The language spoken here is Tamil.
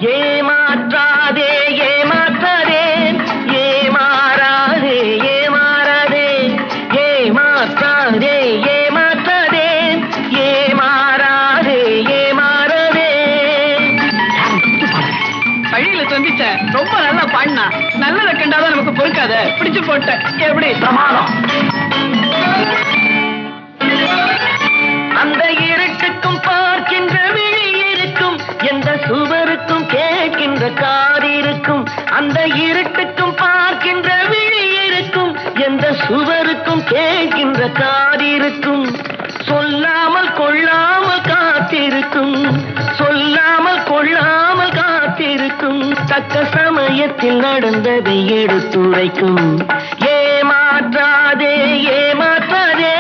ஏமாற்றாதே ஏமாற்றாதே ஏமாறாதே ஏமாறாதே ஏமாற்றாதே ஏமாற்றாதே ஏமாறாதே ஏமாறாதே. வழியில சந்திச்ச ரொம்ப நல்லா பாடினா, நல்லதை கண்டாதான் நமக்கு பொறுக்காத, பிடிச்சு போட்ட. எப்படி பிரமாதம். அந்த இருட்டுக்கும் பார்க்கின்ற விழி இருக்கும், எந்த சுவருக்கும் கேட்கின்ற காது இருக்கும். அந்த இருட்டுக்கும் பார்க்கின்ற விழி இருக்கும், எந்த சுவருக்கும் கேட்கின்ற காது இருக்கும். சொல்லாமல் கொள்ளாமல் காத்திருக்கும், சொல்லாமல் கொள்ளாமல் காத்திருக்கும். தக்க சமயத்தில் நடந்ததை எடுத்துரைக்கும். ஏமாற்றாதே ஏமாற்றாதே